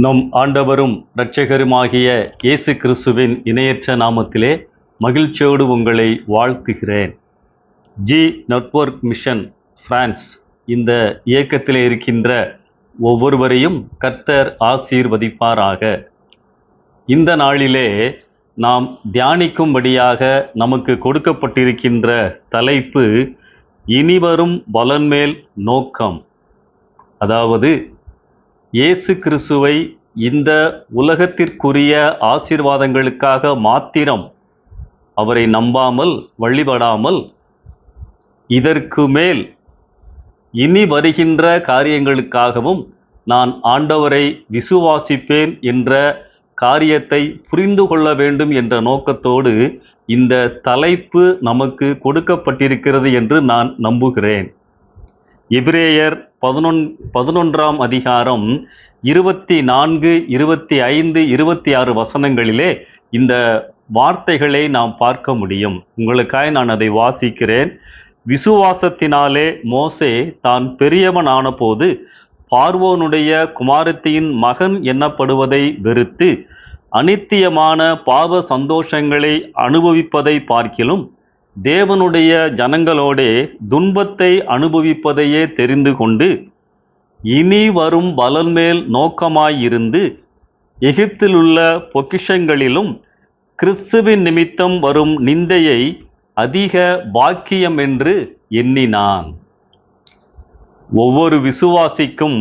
நம் ஆண்டவரும் இரட்சகருமாகிய இயேசு கிறிஸ்துவின் இணையற்ற நாமத்திலே மகிழ்ச்சியோடு உங்களை வாழ்த்துகிறேன். ஜி நெட்வொர்க் மிஷன் பிரான்ஸ் இந்த இயக்கத்திலே இருக்கின்ற ஒவ்வொருவரையும் கர்த்தர் ஆசீர்வதிப்பாராக. இந்த நாளிலே நாம் தியானிக்கும்படியாக நமக்கு கொடுக்கப்பட்டிருக்கின்ற தலைப்பு இனிவரும் பலன்மேல் நோக்கம். அதாவது இயேசு கிறிஸ்துவை இந்த உலகத்திற்குரிய ஆசீர்வாதங்களுக்காக மாத்திரம் அவரை நம்பாமல் வழிபடாமல் இதற்கு மேல் இனி வருகின்ற காரியங்களுக்காகவும் நான் ஆண்டவரை விசுவாசிப்பேன் என்ற காரியத்தை புரிந்து கொள்ள வேண்டும் என்ற நோக்கத்தோடு இந்த தலைப்பு நமக்கு கொடுக்கப்பட்டிருக்கிறது என்று நான் நம்புகிறேன். எபிரேயர் 11ஆம் அதிகாரம் 24, 25, 26 வசனங்களிலே இந்த வார்த்தைகளை நாம் பார்க்க முடியும். உங்களுக்காக நான் அதை வாசிக்கிறேன். விசுவாசத்தினாலே மோசே தான் பெரியவனான போது பார்வோனுடைய குமாரத்தியின் மகன் எண்ணப்படுவதை வெறுத்து அநித்தியமான பாவ சந்தோஷங்களை அனுபவிப்பதை பார்க்கிலும் தேவனுடைய ஜனங்களோடே துன்பத்தை அனுபவிப்பதையே தெரிந்து கொண்டு இனி வரும் பலன்மேல் நோக்கமாயிருந்து எகிப்திலுள்ள பொக்கிஷங்களிலும் கிறிஸ்துவின் நிமித்தம் வரும் நிந்தையை அதிக பாக்கியம் என்று எண்ணினான். ஒவ்வொரு விசுவாசிக்கும்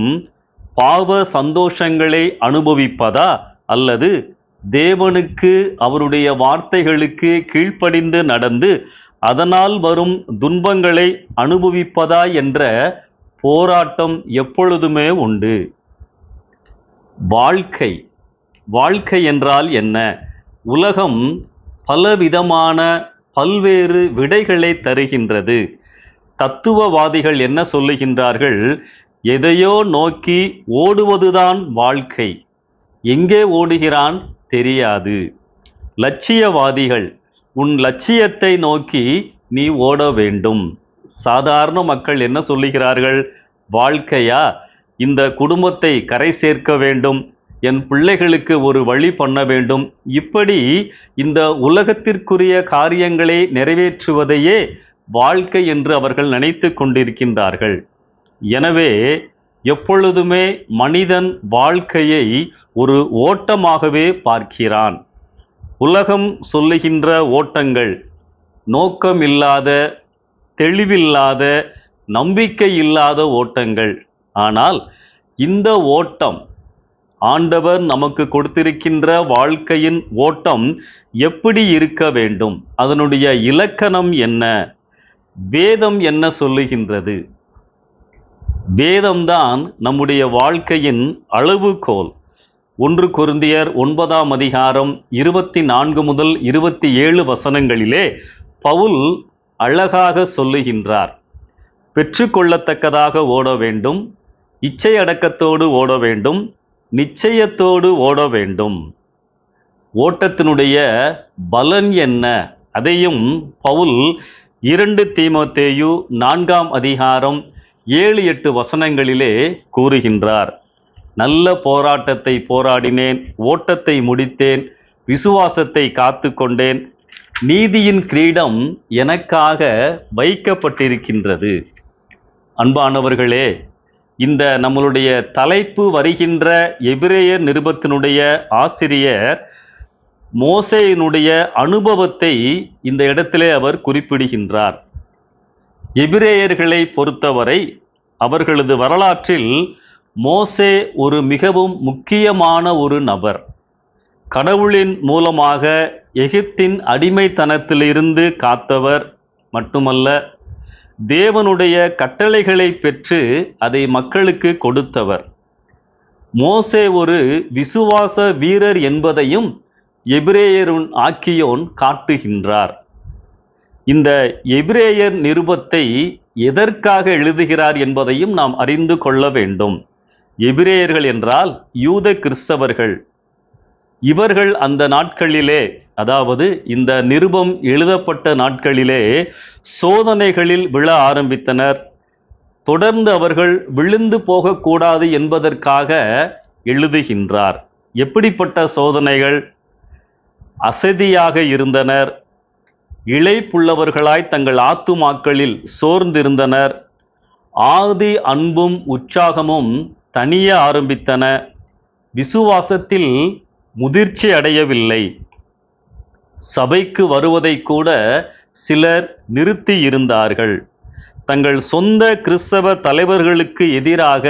பாவ சந்தோஷங்களை அனுபவிப்பதா அல்லது தேவனுக்கு அவருடைய வார்த்தைகளுக்கு கீழ்ப்படிந்து நடந்து அதனால் வரும் துன்பங்களை அனுபவிப்பதா என்ற போராட்டம் எப்பொழுதுமே உண்டு. வாழ்க்கை என்றால் என்ன? உலகம் பலவிதமான பல்வேறு விடைகளை தருகின்றது. தத்துவவாதிகள் என்ன சொல்லுகின்றார்கள்? எதையோ நோக்கி ஓடுவதுதான் வாழ்க்கை. எங்கே ஓடுகிறான் தெரியாது. லட்சியவாதிகள் உன் லட்சியத்தை நோக்கி நீ ஓட வேண்டும். சாதாரண மக்கள் என்ன சொல்லுகிறார்கள்? வாழ்க்கையா, இந்த குடும்பத்தை கரை சேர்க்க வேண்டும், என் பிள்ளைகளுக்கு ஒரு வழி பண்ண வேண்டும், இப்படி இந்த உலகத்திற்குரிய காரியங்களை நிறைவேற்றுவதையே வாழ்க்கை என்று அவர்கள் நினைத்து கொண்டிருக்கின்றார்கள். எனவே எப்பொழுதுமே மனிதன் வாழ்க்கையை ஒரு ஓட்டமாகவே பார்க்கிறான். உலகம் சொல்லுகின்ற ஓட்டங்கள் நோக்கம் இல்லாத, தெளிவில்லாத, நம்பிக்கை இல்லாத ஓட்டங்கள். ஆனால் இந்த ஓட்டம், ஆண்டவர் நமக்கு கொடுத்திருக்கின்ற வாழ்க்கையின் ஓட்டம் எப்படி இருக்க வேண்டும்? அதனுடைய இலக்கணம் என்ன? வேதம் என்ன சொல்லுகின்றது? வேதம்தான் நம்முடைய வாழ்க்கையின் அளவுகோல். 1 கொரிந்தியர் 9ஆம் அதிகாரம் 24 முதல் 27 வசனங்களிலே பவுல் அழகாக சொல்லுகின்றார். பெற்றுக்கொள்ளத்தக்கதாக ஓட வேண்டும், இச்சை அடக்கத்தோடு ஓட வேண்டும், நிச்சயத்தோடு ஓட வேண்டும். ஓட்டத்தினுடைய பலன் என்ன? அதையும் பவுல் 2 தீமோத்தேயு 4ஆம் அதிகாரம் 7-8 வசனங்களிலே கூறுகின்றார். நல்ல போராட்டத்தை போராடினேன், ஓட்டத்தை முடித்தேன், விசுவாசத்தை காத்து கொண்டேன், நீதியின் கிரீடம் எனக்காக வைக்கப்பட்டிருக்கின்றது. அன்பானவர்களே, இந்த நம்மளுடைய தலைப்பு வருகின்ற எபிரேயர் நிருபத்தினுடைய ஆசிரியர் மோசேயினுடைய அனுபவத்தை இந்த இடத்திலே அவர் குறிப்பிடுகின்றார். எபிரேயர்களை பொறுத்தவரை அவர்களது வரலாற்றில் மோசே ஒரு மிகவும் முக்கியமான ஒரு நபர். கடவுளின் மூலமாக எகிப்தின் அடிமைத்தனத்திலிருந்து காத்தவர் மட்டுமல்ல, தேவனுடைய கட்டளைகளை பெற்று அதை மக்களுக்கு கொடுத்தவர். மோசே ஒரு விசுவாச வீரர் என்பதையும் எபிரேயரின் ஆக்கியோன் காட்டுகின்றார். இந்த எபிரேயர் நிருபத்தை எதற்காக எழுதுகிறார் என்பதையும் நாம் அறிந்து கொள்ள வேண்டும். எபிரேயர்கள் என்றால் யூத கிறிஸ்தவர்கள். இவர்கள் அந்த நாட்களிலே, அதாவது இந்த நிருபம் எழுதப்பட்ட நாட்களிலே சோதனைகளில் விழ ஆரம்பித்தனர். தொடர்ந்து அவர்கள் விழுந்து போகக்கூடாது என்பதற்காக எழுதுகின்றார். எப்படிப்பட்ட சோதனைகள்? அசதியாக இருந்தனர், இளைப்புள்ளவர்களாய் தங்கள் ஆத்துமாக்களில் சோர்ந்திருந்தனர், ஆதி அன்பும் உற்சாகமும் தனிய ஆரம்பித்தன, விசுவாசத்தில் முதிர்ச்சி அடையவில்லை, சபைக்கு வருவதை கூட சிலர் நிறுத்தி இருந்தார்கள், தங்கள் சொந்த கிறிஸ்தவ தலைவர்களுக்கு எதிராக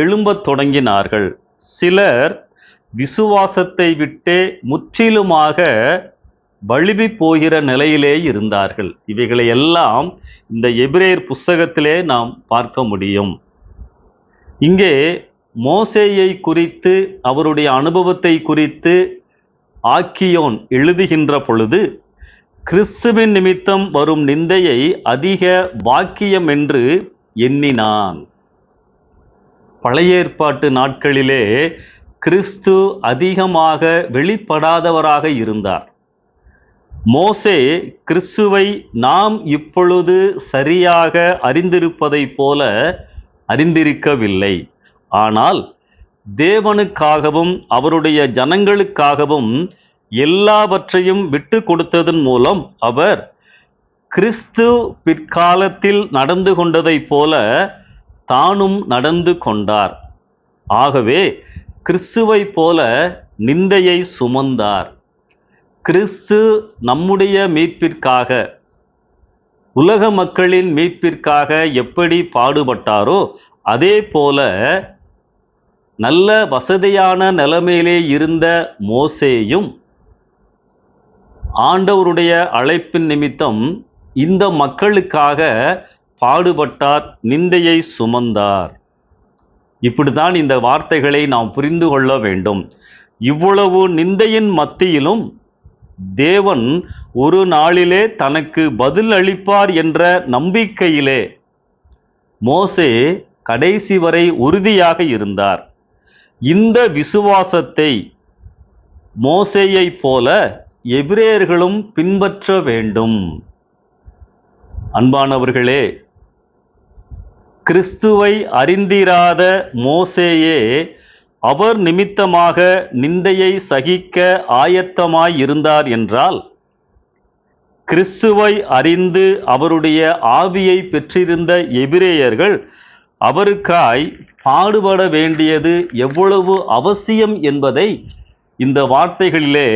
எழும்பத் தொடங்கினார்கள், சிலர் விசுவாசத்தை விட்டே முற்றிலுமாக வழுவி போகிற நிலையிலே இருந்தார்கள். இவைகளை எல்லாம் இந்த எபிரேயர் புஸ்தகத்திலே நாம் பார்க்க முடியும். இங்கே மோசேயை குறித்து, அவருடைய அனுபவத்தை குறித்து ஆக்கியோன் எழுதுகின்ற பொழுது கிறிஸ்துவின் நிமித்தம் வரும் நிந்தையை அதிக பாக்கியம் என்று எண்ணினான். பழைய ஏற்பாட்டு நாட்களிலே கிறிஸ்து அதிகமாக வெளிப்படாதவராக இருந்தார். மோசே கிறிஸ்துவை நாம் இப்பொழுது சரியாக அறிந்திருப்பதைப் போல அறிந்திருக்கவில்லை. ஆனால் தேவனுக்காகவும் அவருடைய ஜனங்களுக்காகவும் எல்லாவற்றையும் விட்டு கொடுத்ததன் மூலம் அவர் கிறிஸ்து பிற்காலத்தில் நடந்து கொண்டதைப் போல தானும் நடந்து கொண்டார். ஆகவே கிறிஸ்துவை போல நிந்தையை சுமந்தார். கிறிஸ்து நம்முடைய மீட்பிற்காக, உலக மக்களின் மீட்பிற்காக எப்படி பாடுபட்டாரோ அதே போல நல்ல வசதியான நிலைமையிலே இருந்த மோசேயும் ஆண்டவருடைய அழைப்பின் நிமித்தம் இந்த மக்களுக்காக பாடுபட்டார், நிந்தையை சுமந்தார். இப்படித்தான் இந்த வார்த்தைகளை நாம் புரிந்து கொள்ள வேண்டும். இவ்வளவு நிந்தையின் மத்தியிலும் தேவன் ஒரு நாளிலே தனக்கு பதில் அளிப்பார் என்ற நம்பிக்கையிலே மோசே கடைசி வரை உறுதியாக இருந்தார். இந்த விசுவாசத்தை மோசேயைப் போல எபிரேயர்களும் பின்பற்ற வேண்டும். அன்பானவர்களே, கிறிஸ்துவை அறிந்திராத மோசேயே அவர் நிமித்தமாக நிந்தையை சகிக்க ஆயத்தமாய் இருந்தார் என்றால், கிறிஸ்துவை அறிந்து அவருடைய ஆவியை பெற்றிருந்த எபிரேயர்கள் அவருக்காய் பாடுபட வேண்டியது எவ்வளவு அவசியம் என்பதை இந்த வார்த்தைகளிலே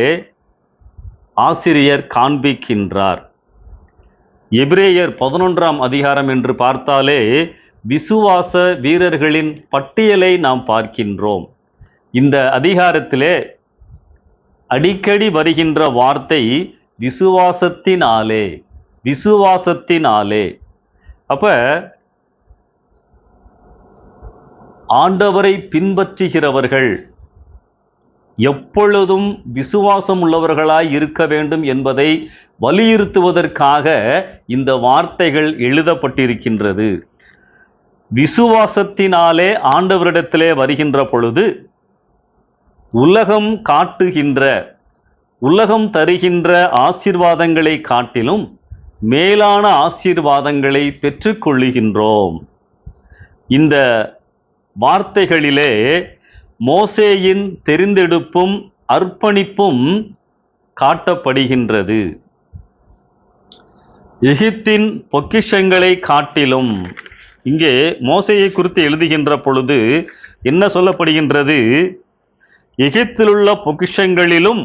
ஆசிரியர் காண்பிக்கின்றார். எபிரேயர் 11ஆம் அதிகாரம் என்று பார்த்தாலே விசுவாச வீரர்களின் பட்டியலை நாம் பார்க்கின்றோம். இந்த அதிகாரத்திலே அடிக்கடி வருகின்ற வார்த்தை விசுவாசத்தினாலே, விசுவாசத்தினாலே. அப்ப ஆண்டவரை பின்பற்றுகிறவர்கள் எப்பொழுதும் விசுவாசம் உள்ளவர்களாய் இருக்க வேண்டும் என்பதை வலியுறுத்துவதற்காக இந்த வார்த்தைகள் எழுதப்பட்டிருக்கின்றது. விசுவாசத்தினாலே ஆண்டவரிடத்திலே வருகின்ற பொழுது உலகம் காட்டுகின்ற, உலகம் தருகின்ற ஆசீர்வாதங்களை காட்டிலும் மேலான ஆசீர்வாதங்களை பெற்றுக்கொள்ளுகின்றோம். இந்த வார்த்தைகளிலே மோசேயின் தெரிந்தெடுப்பும் அர்ப்பணிப்பும் காட்டப்படுகின்றது. எகிப்தின் பொக்கிஷங்களை காட்டிலும், இங்கே மோசேயை குறித்து எழுதுகின்ற பொழுது என்ன சொல்லப்படுகின்றது? எகிப்திலுள்ள பொக்கிஷங்களிலும்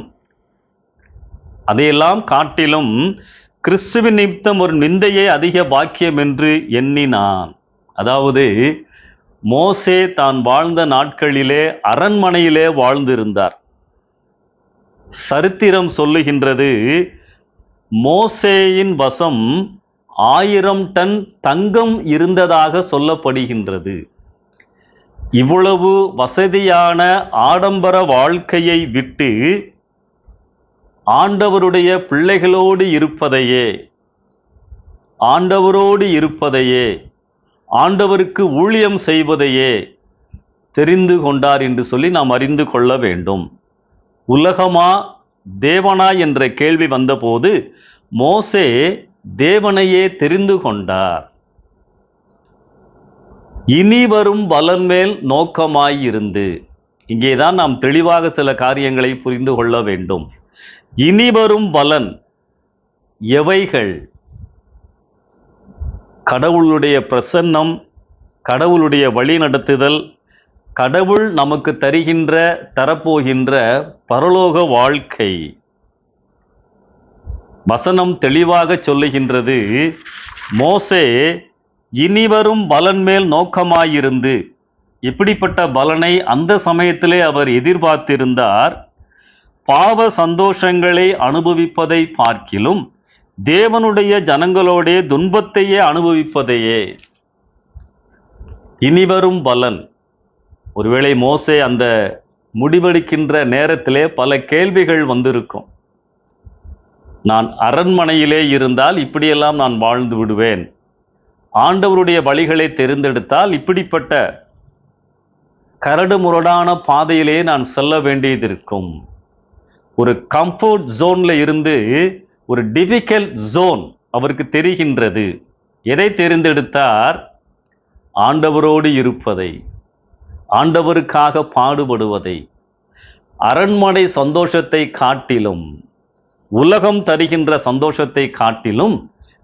அதையெல்லாம் காட்டிலும் கிறிஸ்துவின் நிமித்தம் ஒரு நிந்தையை அதிக பாக்கியம் என்று எண்ணினான். அதாவது மோசே தான் வாழ்ந்த நாட்களிலே அரண்மனையிலே வாழ்ந்திருந்தார். சரித்திரம் சொல்லுகின்றது, மோசேயின் வசம் 1000 டன் தங்கம் இருந்ததாக சொல்லப்படுகின்றது. இவ்வளவு வசதியான ஆடம்பர வாழ்க்கையை விட்டு ஆண்டவருடைய பிள்ளைகளோடு இருப்பதையே, ஆண்டவரோடு இருப்பதையே, ஆண்டவருக்கு ஊழியம் செய்வதையே தெரிந்து கொண்டார் என்று சொல்லி நாம் அறிந்து கொள்ள வேண்டும். உலகமா தேவனா என்ற கேள்வி வந்தபோது மோசே தேவனையே தெரிந்து கொண்டார். இனி வரும் பலன் மேல் நோக்கமாயிருந்து, இங்கேதான் நாம் தெளிவாக சில காரியங்களை புரிந்து கொள்ள வேண்டும். இனிவரும் பலன் எவைகள்? கடவுளுடைய பிரசன்னம், கடவுளுடைய வழிநடத்துதல், கடவுள் நமக்கு தரப்போகின்ற பரலோக வாழ்க்கை. வசனம் தெளிவாக சொல்லுகின்றது, மோசே இனிவரும் பலன் மேல் நோக்கமாயிருந்து, இப்படிப்பட்ட பலனை அந்த சமயத்திலே அவர் எதிர்பார்த்திருந்தார். பாவ சந்தோஷங்களை அனுபவிப்பதை பார்க்கிலும் தேவனுடைய ஜனங்களோடே துன்பத்தையே அனுபவிப்பதையே. இனிவரும் பலன். ஒருவேளை மோசே அந்த முடிவெடுக்கின்ற நேரத்திலே பல கேள்விகள் வந்திருக்கும். நான் அரண்மனையிலே இருந்தால் இப்படியெல்லாம் நான் வாழ்ந்து விடுவேன், ஆண்டவருடைய வழிகளை தெரிந்தெடுத்தால் இப்படிப்பட்ட கரடு முரடான பாதையிலே நான் செல்ல வேண்டியது இருக்கும். ஒரு கம்ஃபர்ட் ஜோன்ல இருந்து ஒரு டிஃபிகல்ட் ஜோன் அவருக்கு தெரிகின்றது. எதை தெரிந்தெடுத்தார்? ஆண்டவரோடு இருப்பதை, ஆண்டவருக்காக பாடுபடுவதை. அரண்மனை சந்தோஷத்தை காட்டிலும், உலகம் தருகின்ற சந்தோஷத்தை காட்டிலும்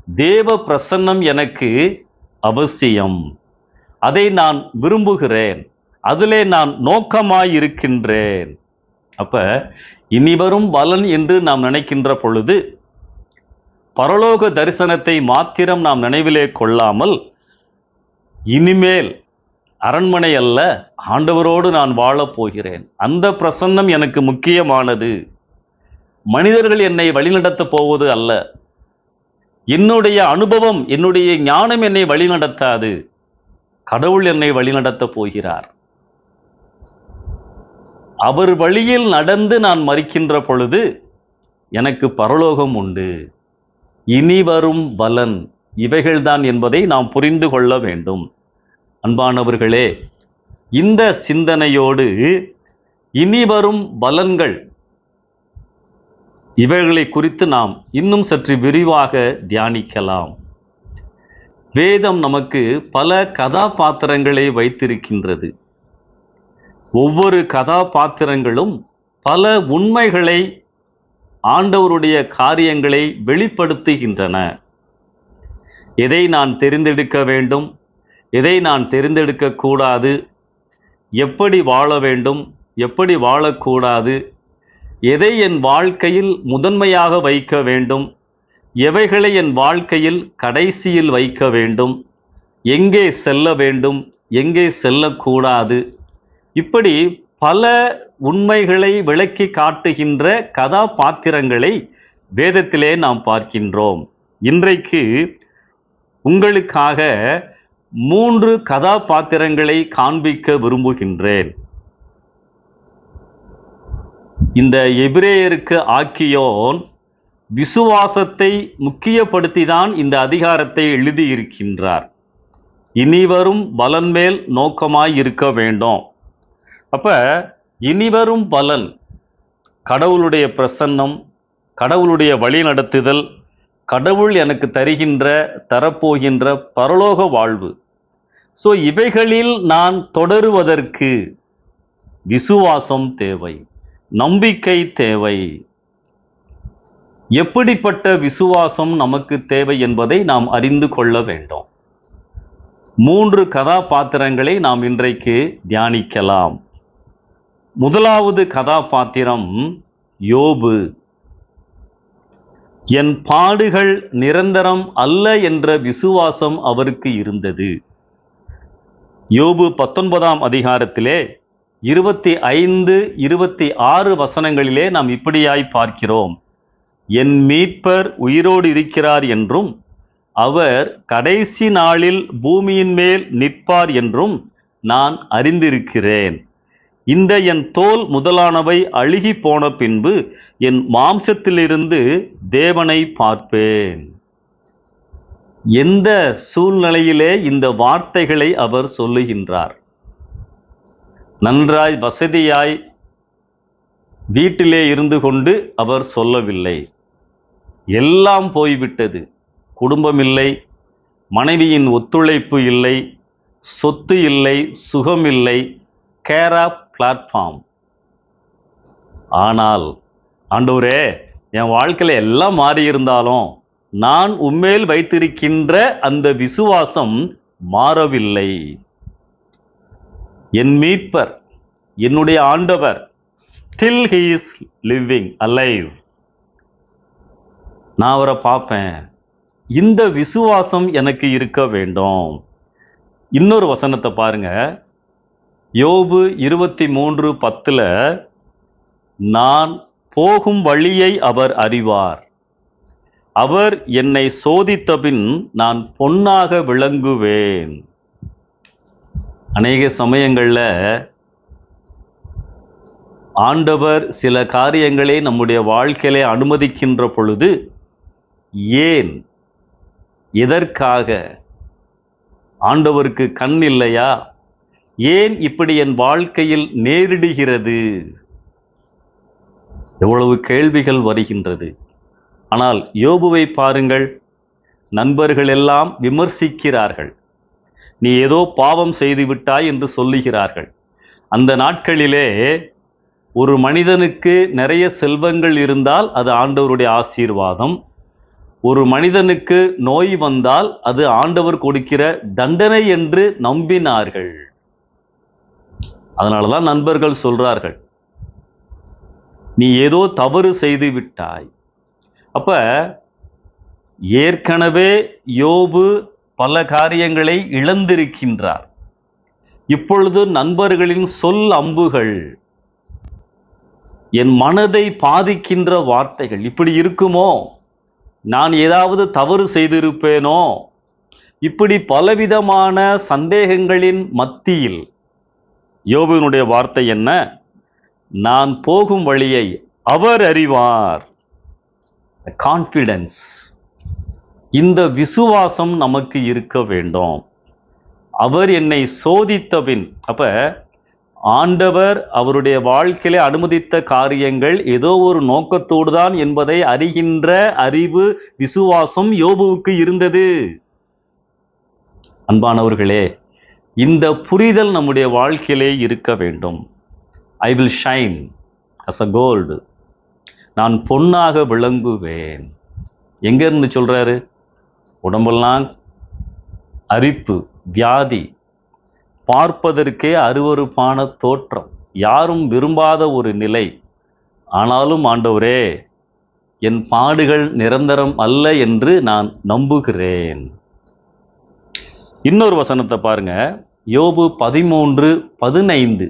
தேவ பிரசன்னம் எனக்கு அவசியம். அதை நான் விரும்புகிறேன், அதிலே நான் நோக்கமாயிருக்கின்றேன். அப்ப இனிவரும் பலன் என்று நாம் நினைக்கின்ற பொழுது பரலோக தரிசனத்தை மாத்திரம் நாம் நினைவிலே கொள்ளாமல், இனிமேல் அரண்மனை அல்ல, ஆண்டவரோடு நான் வாழப் போகிறேன், அந்த பிரசன்னம் எனக்கு முக்கியமானது. மனிதர்கள் என்னை வழிநடத்தப் போவது அல்ல, என்னுடைய அனுபவம், என்னுடைய ஞானம் என்னை வழிநடத்தாது, கடவுள் என்னை வழிநடத்தப் போகிறார். அவர் வழியில் நடந்து நான் மரிக்கின்ற பொழுது எனக்கு பரலோகம் உண்டு. இனி வரும் பலன் இவைகள்தான் என்பதை நாம் புரிந்து கொள்ள வேண்டும். அன்பானவர்களே, இந்த சிந்தனையோடு இனி வரும் பலன்கள் இவைகளை குறித்து நாம் இன்னும் சற்று விரிவாக தியானிக்கலாம். வேதம் நமக்கு பல கதாபாத்திரங்களை வைத்திருக்கின்றது. ஒவ்வொரு கதாபாத்திரங்களும் பல உண்மைகளை, ஆண்டவருடைய காரியங்களை வெளிப்படுத்துகின்றன. எதை நான் தெரிந்தெடுக்க வேண்டும், எதை நான் தெரிந்தெடுக்க கூடாது, எப்படி வாழ வேண்டும், எப்படி வாழக்கூடாது, எதை என் வாழ்க்கையில் முதன்மையாக வைக்க வேண்டும், எவைகளை என் வாழ்க்கையில் கடைசியில் வைக்க வேண்டும், எங்கே செல்ல வேண்டும், எங்கே செல்லக்கூடாது, இப்படி பல உண்மைகளை விளக்கி காட்டுகின்ற கதாபாத்திரங்களை வேதத்திலே நாம் பார்க்கின்றோம். இன்றைக்கு உங்களுக்காக 3 கதாபாத்திரங்களை காண்பிக்க விரும்புகின்றேன். இந்த எபிரேயருக்கு ஆக்கியோன் விசுவாசத்தை முக்கியப்படுத்திதான் இந்த அதிகாரத்தை எழுதியிருக்கின்றார். இனிவரும் பலன் மேல் நோக்கமாய் இருக்க வேண்டும். அப்ப இனிவரும் பலன் கடவுளுடைய பிரசன்னம், கடவுளுடைய வழி நடத்துதல், கடவுள் எனக்கு தரப்போகின்ற பரலோக வாழ்வு. ஸோ இவைகளில் நான் தொடருவதற்கு விசுவாசம் தேவை, நம்பிக்கை தேவை. எப்படிப்பட்ட விசுவாசம் நமக்கு தேவை என்பதை நாம் அறிந்து கொள்ள வேண்டும். 3 கதாபாத்திரங்களை நாம் இன்றைக்கு தியானிக்கலாம். முதலாவது கதாபாத்திரம் யோபு. என் பாடுகள் நிரந்தரம் அல்ல என்ற விசுவாசம் அவருக்கு இருந்தது. யோபு 19ஆம் அதிகாரத்திலே 25, 26 வசனங்களிலே நாம் இப்படியாய் பார்க்கிறோம். என் மீட்பர் உயிரோடு இருக்கிறார் என்றும் அவர் கடைசி நாளில் பூமியின் மேல் நிற்பார் என்றும் நான் அறிந்திருக்கிறேன். இந்த என் தோல் முதலானவை அழுகி போன பின்பு என் மாம்சத்திலிருந்து தேவனை பார்ப்பேன். எந்த சூழ்நிலையிலே இந்த வார்த்தைகளை அவர் சொல்லுகின்றார்? நன்றாய் வசதியாய் வீட்டிலே இருந்து கொண்டு அவர் சொல்லவில்லை. எல்லாம் போய்விட்டது. குடும்பம் இல்லை, மனைவியின் ஒத்துழைப்பு இல்லை, சொத்து இல்லை, சுகம் இல்லை, கேர் ஆஃப் பிளாட்ஃபார்ம். ஆனால் ஆண்டவரே, என் வாழ்க்கையில எல்லாம் மாறி இருந்தாலும் நான் உம்மேல் வைத்திருக்கின்ற அந்த விசுவாசம் மாறவில்லை. என் மீட்பர், என்னுடைய ஆண்டவர், still he is living alive. நான் அவரை பார்ப்பேன். இந்த விசுவாசம் எனக்கு இருக்க வேண்டும். இன்னொரு வசனத்தை பாருங்க, யோபு 23:10, நான் போகும் வழியை அவர் அறிவார், அவர் என்னை சோதித்தபின் நான் பொன்னாக விளங்குவேன். அநேக சமயங்கள்ல ஆண்டவர் சில காரியங்களை நம்முடைய வாழ்க்கையிலே அனுமதிக்கின்ற பொழுது, ஏன், எதற்காக? ஆண்டவருக்கு கண் இல்லையா? ஏன் இப்படி என் வாழ்க்கையில் நேரிடுகிறது? எவ்வளவு கேள்விகள் வருகின்றது. ஆனால் யோபுவை பாருங்கள், நண்பர்கள் எல்லாம் விமர்சிக்கிறார்கள். நீ ஏதோ பாவம் செய்து விட்டாய் என்று சொல்லுகிறார்கள். அந்த நாட்களிலே ஒரு மனிதனுக்கு நிறைய செல்வங்கள் இருந்தால் அது ஆண்டவருடைய ஆசீர்வாதம். ஒரு மனிதனுக்கு நோய் வந்தால் அது ஆண்டவர் கொடுக்கிற தண்டனை என்று நம்பினார்கள். அதனாலதான் நண்பர்கள் சொல்றார்கள், நீ ஏதோ தவறு செய்து விட்டாய். அப்ப ஏற்கனவே யோபு பல காரியங்களை இழந்திருக்கின்றார். இப்பொழுது நண்பர்களின் சொல் அம்புகள், என் மனதை பாதிக்கின்ற வார்த்தைகள். இப்படி இருக்குமோ, நான் ஏதாவது தவறு செய்திருப்பேனோ, இப்படி பலவிதமான சந்தேகங்களின் மத்தியில் யோபுவினுடைய வார்த்தை என்ன? நான் போகும் வழியை அவர் அறிவார். கான்ஃபிடன்ஸ், இந்த விசுவாசம் நமக்கு இருக்க வேண்டும். அவர் என்னை சோதித்தபின், அப்ப ஆண்டவர் அவருடைய வாழ்க்கையிலே அனுமதித்த காரியங்கள் ஏதோ ஒரு நோக்கத்தோடு தான் என்பதை அறிகின்ற அறிவு, விசுவாசம் யோபுவுக்கு இருந்தது. அன்பானவர்களே, இந்த புரிதல் நம்முடைய வாழ்க்கையிலே இருக்க வேண்டும். I will shine as a gold. நான் பொன்னாக விளங்குவேன். எங்க இருந்து சொல்றாரு? உடம்பெல்லாம் அரிப்பு, வியாதி, பார்ப்பதற்கே அருவருப்பான தோற்றம், யாரும் விரும்பாத ஒரு நிலை. ஆனாலும் ஆண்டவரே, என் பாடுகள் நிரந்தரம் அல்ல என்று நான் நம்புகிறேன். இன்னொரு வசனத்தை பாருங்க, யோபு 13:15,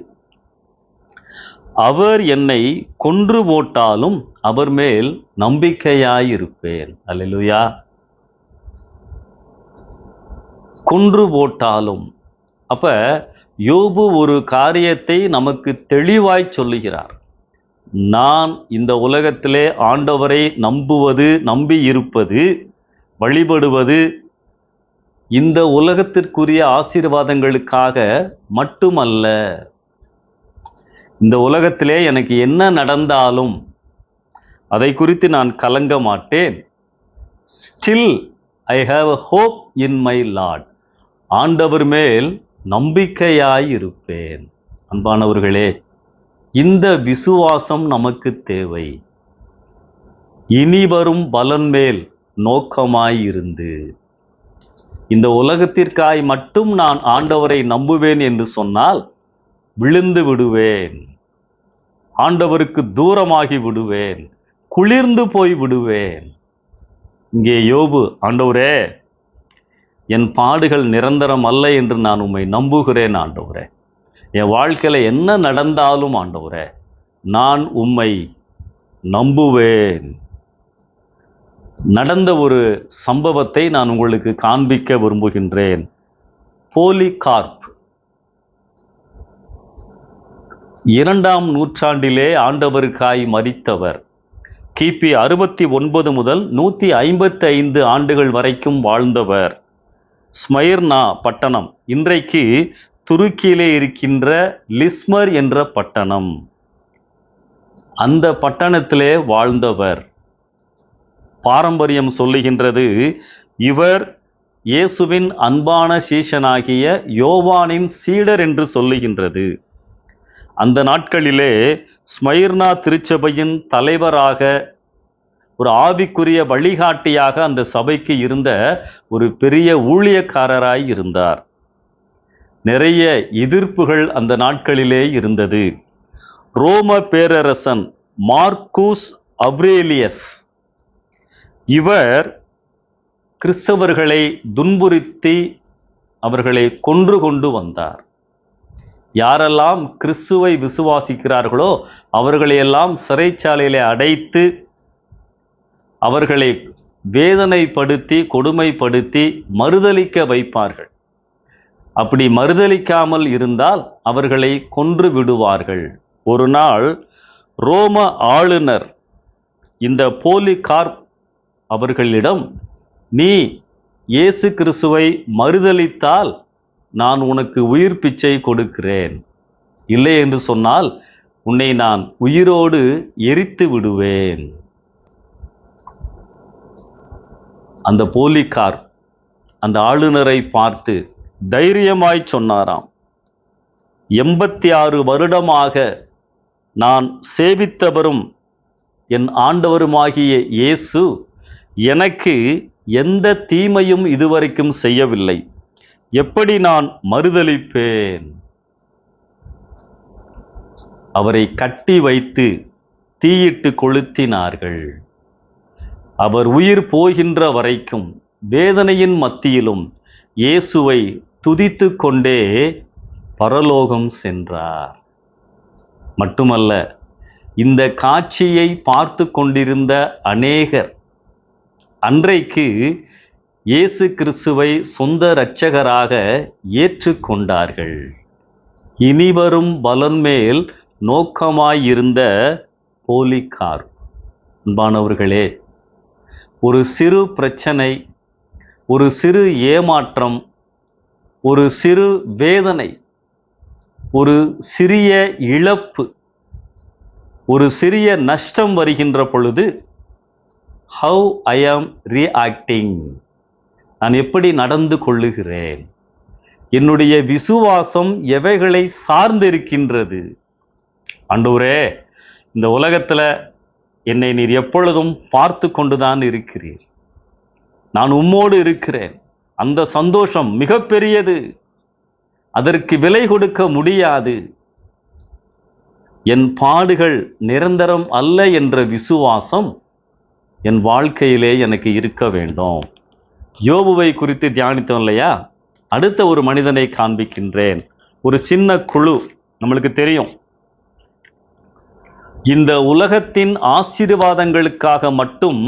அவர் என்னை கொன்று போட்டாலும் அவர் மேல் நம்பிக்கையாயிருப்பேன். அல்லேலூயா. கொன்று போட்டாலும், அப்ப யோபு ஒரு காரியத்தை நமக்கு தெளிவாய் சொல்லுகிறார். நான் இந்த உலகத்திலே ஆண்டவரை நம்புவது, நம்பி இருப்பது, வழிபடுவது இந்த உலகத்திற்குரிய ஆசீர்வாதங்களுக்காக மட்டுமல்ல. இந்த உலகத்திலே எனக்கு என்ன நடந்தாலும் அதை குறித்து நான் கலங்க மாட்டேன். Still I have a hope in my Lord. ஆண்டவர் மேல் நம்பிக்கையாயிருப்பேன். அன்பானவர்களே, இந்த விசுவாசம் நமக்கு தேவை. இனி வரும் பலன் மேல் நோக்கமாயிருந்து, இந்த உலகத்திற்காய் மட்டும் நான் ஆண்டவரை நம்புவேன் என்று சொன்னால் விழுந்து விடுவேன், ஆண்டவருக்கு தூரமாகி விடுவேன், குளிர்ந்து போய் விடுவேன். இங்கே யோபு, ஆண்டவரே, என் பாடுகள் நிரந்தரம் அல்ல என்று நான் உம்மை நம்புகிறேன் ஆண்டவரே. என் வாழ்க்கையில என்ன நடந்தாலும் ஆண்டவரே, நான் உம்மை நம்புவேன். நடந்த ஒரு சம்பவத்தை நான் உங்களுக்கு காண்பிக்க விரும்புகின்றேன். போலிகார்ப் 2ஆம் நூற்றாண்டிலே ஆண்டவருக்காய் மரித்தவர். கிபி 69 முதல் 155 ஆண்டுகள் வரைக்கும் வாழ்ந்தவர். ஸ்மைர்னா பட்டணம், இன்றைக்கு துருக்கியிலே இருக்கின்ற லிஸ்மர் என்ற பட்டணம், அந்த பட்டணத்திலே வாழ்ந்தவர். பாரம்பரியம் சொல்லுகின்றது, இவர் இயேசுவின் அன்பான சீஷனாகிய யோவானின் சீடர் என்று சொல்லுகின்றது. அந்த நாட்களிலே ஸ்மைர்னா திருச்சபையின் தலைவராக, ஒரு ஆவிக்குரிய வழிகாட்டியாக அந்த சபைக்கு இருந்த ஒரு பெரிய ஊழியக்காரராய் இருந்தார். நிறைய எதிர்ப்புகள் அந்த நாட்களிலே இருந்தது. ரோம பேரரசன் மார்க்கூஸ் அவ்ரேலியஸ் இவர் கிறிஸ்தவர்களை துன்புறுத்தி அவர்களை கொன்று கொண்டு வந்தார். யாரெல்லாம் கிறிஸ்துவை விசுவாசிக்கிறார்களோ அவர்களையெல்லாம் சிறைச்சாலையிலே அடைத்து அவர்களை வேதனைப்படுத்தி கொடுமைப்படுத்தி மறுதலிக்க வைப்பார்கள். அப்படி மறுதலிக்காமல் இருந்தால் அவர்களை கொன்று விடுவார்கள். ஒரு நாள் ரோம ஆளுநர் இந்த போலிகார்ப் அவர்களிடம், நீ இயேசு கிறிஸ்துவை மறுதலித்தால் நான் உனக்கு உயிர் பிச்சை கொடுக்கிறேன், இல்லை என்று சொன்னால் உன்னை நான் உயிரோடு எரித்து விடுவேன். அந்த போலிகார்ப் அந்த ஆளுநரை பார்த்து தைரியமாய் சொன்னாராம், 86 வருடமாக நான் சேவித்தவரும் என் ஆண்டவருமாகிய இயேசு எனக்கு எந்த தீமையும் இதுவரைக்கும் செய்யவில்லை, எப்படி நான் மறுதலிப்பேன்? அவரை கட்டி வைத்து தீயிட்டு கொளுத்தினார்கள். அவர் உயிர் போகின்ற வரைக்கும் வேதனையின் மத்தியிலும் இயேசுவை துதித்து கொண்டே பரலோகம் சென்றார். மட்டுமல்ல, இந்த காட்சியை பார்த்து கொண்டிருந்த அநேகர் அன்றைக்கு இயேசு கிறிஸ்துவை சொந்த இரட்சகராக ஏற்றுக்கொண்டார்கள். இனிவரும் பலன் மேல் நோக்கமாயிருந்த போலிகார்ப். அன்பானவர்களே, ஒரு சிறு பிரச்சனை, ஒரு சிறு ஏமாற்றம், ஒரு சிறு வேதனை, ஒரு சிறிய இழப்பு, ஒரு சிறிய நஷ்டம் வருகின்ற பொழுது, how I am reacting, நான் எப்படி நடந்து கொள்ளுகிறேன், என்னுடைய விசுவாசம் எவைகளை சார்ந்திருக்கின்றது? ஆண்டவரே, இந்த உலகத்துல என்னை நீர் எப்பொழுதும் பார்த்து கொண்டுதான் இருக்கிறீர், நான் உம்மோடு இருக்கிறேன், அந்த சந்தோஷம் மிகப்பெரியது, அதற்கு விலை கொடுக்க முடியாது. என் பாடுகள் நிரந்தரம் அல்ல என்ற விசுவாசம் என் வாழ்க்கையிலே எனக்கு இருக்க வேண்டும். யோபுவை குறித்து தியானித்தோம் இல்லையா? அடுத்த ஒரு மனிதனை காண்பிக்கின்றேன். ஒரு சின்ன குழு, நம்மளுக்கு தெரியும், இந்த உலகத்தின் ஆசீர்வாதங்களுக்காக மட்டும்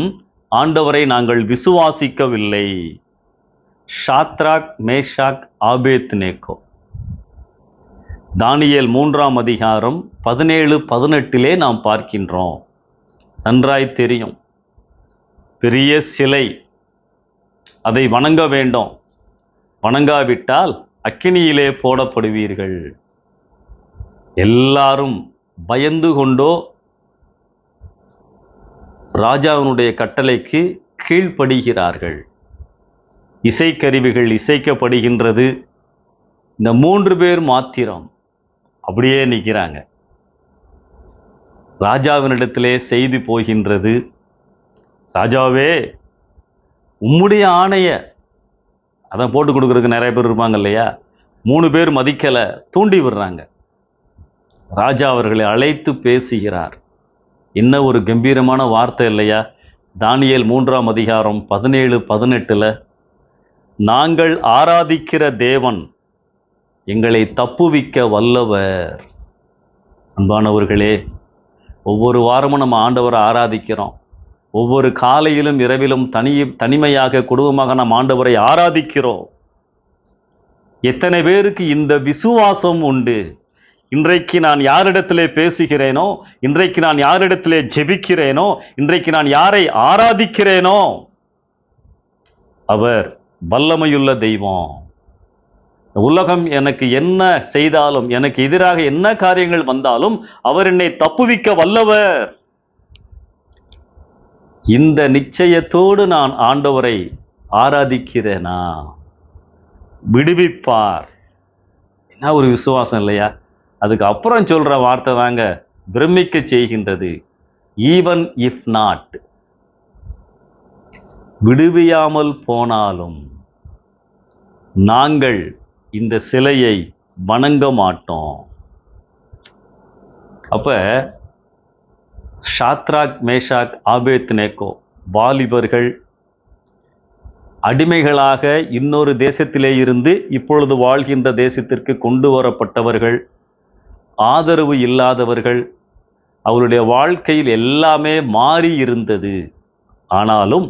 ஆண்டவரை நாங்கள் விசுவாசிக்கவில்லை. Shadrach, Meshach, Abednego. தானியேல் 3ஆம் அதிகாரம் 17-18 நாம் பார்க்கின்றோம். நன்றாய் தெரியும், பெரிய சிலை, அதை வணங்க வேண்டும், வணங்காவிட்டால் அக்கினியிலே போடப்படுவீர்கள். எல்லாரும் பயந்து கொண்டோ ராஜாவினுடைய கட்டளைக்கு கீழ்ப்படுகிறார்கள். இசைக்கருவிகள் இசைக்கப்படுகின்றது. இந்த 3 பேர் மாத்திரம் அப்படியே நிற்கிறாங்க. ராஜாவினிடத்திலே செய்தி போகின்றது, ராஜாவே, உம்முடைய ஆணைய, அதான் போட்டு கொடுக்கறதுக்கு நிறைய பேர் இருப்பாங்க இல்லையா, 3 பேர் மதிக்கலை, தூண்டி விடுறாங்க. ராஜா அவர்களை அழைத்து பேசுகிறார். என்ன ஒரு கம்பீரமான வார்த்தை இல்லையா? தானியேல் 3ஆம் அதிகாரம் 17-18, நாங்கள் ஆராதிக்கிற தேவன் எங்களை தப்புவிக்க வல்லவர். அன்பானவர்களே, ஒவ்வொரு வாரமும் நம்ம ஆண்டவரை ஆராதிக்கிறோம். ஒவ்வொரு காலையிலும் இரவிலும் தனிமையாக குடும்பமாக நாம் ஆண்டவரை ஆராதிக்கிறோம். எத்தனை பேருக்கு இந்த விசுவாசம் உண்டு? இன்றைக்கு நான் யாரிடத்திலே பேசுகிறேனோ, இன்றைக்கு நான் யாரிடத்திலே ஜெபிக்கிறேனோ, இன்றைக்கு நான் யாரை ஆராதிக்கிறேனோ, அவர் வல்லமையுள்ள தெய்வம். உலகம் எனக்கு என்ன செய்தாலும், எனக்கு எதிராக என்ன காரியங்கள் வந்தாலும் அவர் என்னை தப்புவிக்க வல்லவர். இந்த நிச்சயத்தோடு நான் ஆண்டவரை ஆராதிக்கிறேனா, விடுவிப்பார். என்ன ஒரு விசுவாசம் இல்லையா? அதுக்கு அப்புறம் சொல்ற வார்த்தை தாங்க பிரமிக்க செய்கின்றது. ஈவன் இஃப் நாட், விடுவியாமல் போனாலும் நாங்கள் இந்த சிலையை வணங்க மாட்டோம். அப்ப ஷாத்ராக், மேஷாக், ஆபேத்நேகோ வாலிபர்கள் அடிமைகளாக இன்னொரு தேசத்திலே இருந்து இப்பொழுது வாழ்கின்ற தேசத்திற்கு கொண்டு வரப்பட்டவர்கள், ஆதரவு இல்லாதவர்கள், அவருடைய வாழ்க்கையில் எல்லாமே மாறி இருந்தது. ஆனாலும்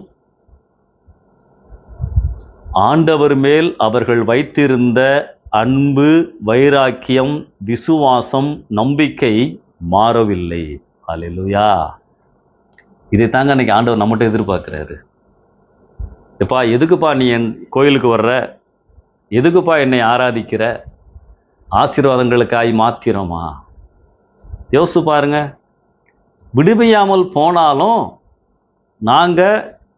ஆண்டவர் மேல் அவர்கள் வைத்திருந்த அன்பு, வைராக்கியம், விசுவாசம், நம்பிக்கை மாறவில்லை. அல்லேலூயா. இதை தாங்க அன்னைக்கு ஆண்டவர் நம்மகிட்ட எதிர்பார்க்கிறாரு. எப்பா, எதுக்குப்பா நீ என் கோயிலுக்கு வர்ற, எதுக்குப்பா என்னை ஆராதிக்கிற, ஆசீர்வாதங்களுக்காய் மாத்திரமா? யோசிச்சு பாருங்க. விடுவியாமல் போனாலும் நாங்க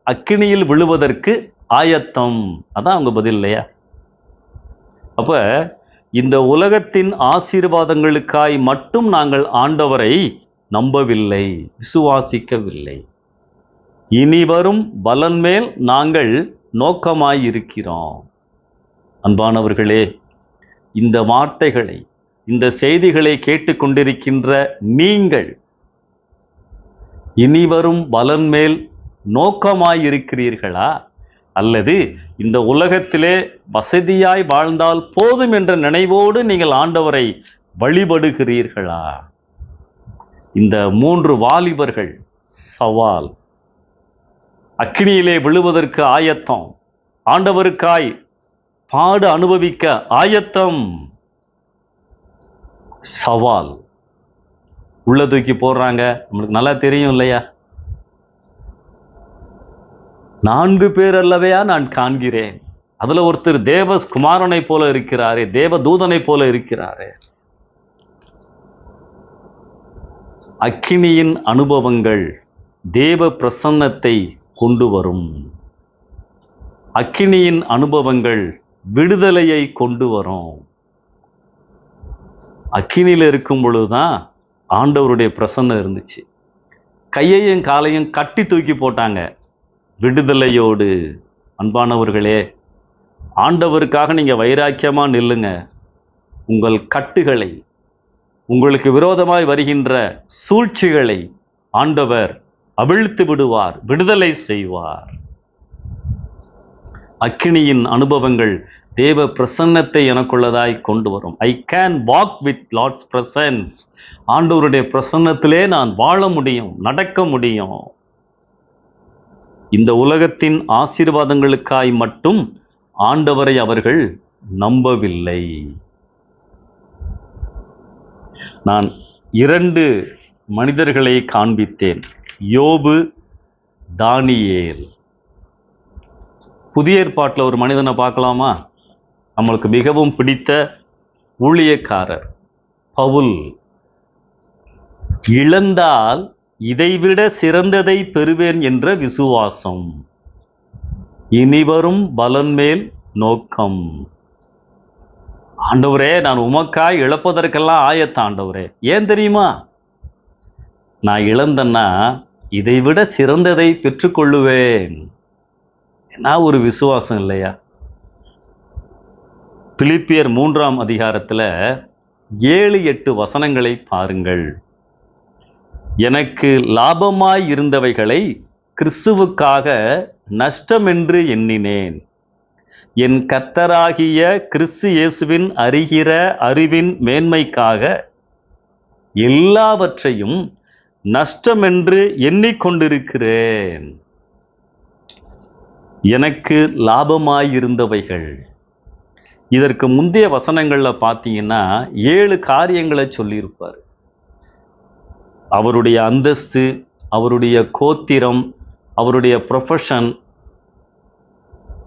அக்கினியில் விழுவதற்கு ஆயத்தம். அதான் அவங்க பதில் இல்லையா? அப்ப இந்த உலகத்தின் ஆசீர்வாதங்களுக்காய் மட்டும் நாங்கள் ஆண்டவரை நம்பவில்லை, விசுவாசிக்கவில்லை. இனி வரும் பலன் மேல் நாங்கள் நோக்கமாயிருக்கிறோம். அன்பானவர்களே, இந்த வார்த்தைகளை, இந்த செய்திகளை கேட்டுக்கொண்டிருக்கின்ற நீங்கள் இனி வரும் பலன் மேல் நோக்கமாயிருக்கிறீர்களா? அல்லது இந்த உலகத்திலே வசதியாய் வாழ்ந்தால் போதும் என்ற நினைவோடு நீங்கள் ஆண்டவரை வழிபடுகிறீர்களா? இந்த 3 வாலிபர்கள் சவால், அக்கினியிலே விழுவதற்கு ஆயத்தம், ஆண்டவருக்காய் பாடு அனுபவிக்க ஆயத்தம். சவால் உள்ள தூக்கி போடுறாங்க. நம்மளுக்கு நல்லா தெரியும் இல்லையா? 4 பேர் அல்லவையா நான் காண்கிறேன், அதுல ஒருத்தர் தேவகுமாரனை போல இருக்கிறாரே, தேவ தூதனை போல இருக்கிறாரே. அக்கினியின் அனுபவங்கள் தேவ பிரசன்னத்தை கொண்டு வரும். அக்கினியின் அனுபவங்கள் விடுதலையை கொண்டு வரும். அக்கினியில் இருக்கும் பொழுதுதான் ஆண்டவருடைய பிரசன்னம் இருந்துச்சு. கையையும் காலையும் கட்டி தூக்கி போட்டாங்க விடுதலையோடு. அன்பானவர்களே, ஆண்டவருக்காக நீங்க வைராக்கியமா நில்லுங்க. உங்கள் கட்டுகளை, உங்களுக்கு விரோதமாய் வருகின்ற சூழ்ச்சிகளை ஆண்டவர் அவிழ்த்து விடுவார், விடுதலை செய்வார். அக்கினியின் அனுபவங்கள் தேவ பிரசன்னத்தை எனக்குள்ளதாய் கொண்டு வரும். I can walk with Lord's presence. ஆண்டவருடைய பிரசன்னத்திலே நான் வாழ முடியும், நடக்க முடியும். இந்த உலகத்தின் ஆசீர்வாதங்களுக்காய் மட்டும் ஆண்டவரை அவர்கள் நம்பவில்லை. நான் 2 மனிதர்களை காண்பித்தேன், யோபு, தானியேல். புதிய ஏற்பாட்டில் ஒரு மனிதனை பார்க்கலாமா? நம்மளுக்கு மிகவும் பிடித்த ஊழியக்காரர் பவுல். இழந்தால் இதைவிட சிறந்ததை பெறுவேன் என்ற விசுவாசம், இனிவரும் பலன் மேல் நோக்கம். ஆண்டவரே, நான் உமக்காய் இழப்பதற்கெல்லாம் ஆயத்த ஆண்டவரே. ஏன் தெரியுமா? நான் இழந்தன்னா இதைவிட சிறந்ததை பெற்றுக்கொள்ளுவேன். என்ன ஒரு விசுவாசம் இல்லையா? பிலிப்பியர் 3ஆம் அதிகாரத்தில் 7-8 வசனங்களை பாருங்கள். எனக்கு லாபமாய் இருந்தவைகளை கிறிஸ்துவுக்காக நஷ்டமென்று எண்ணினேன். என் கர்த்தராகிய கிறிஸ்து இயேசுவின் அறிகிற அறிவின் மேன்மைக்காக எல்லாவற்றையும் நஷ்டமென்று எண்ணிக்கொண்டிருக்கிறேன். எனக்கு லாபமாயிருந்தவைகள். இதற்கு முந்தைய வசனங்கள்ல பார்த்தீங்கன்னா 7 காரியங்களை சொல்லியிருப்பார். அவருடைய அந்தஸ்து, அவருடைய கோத்திரம், அவருடைய ப்ரொஃபஷன்,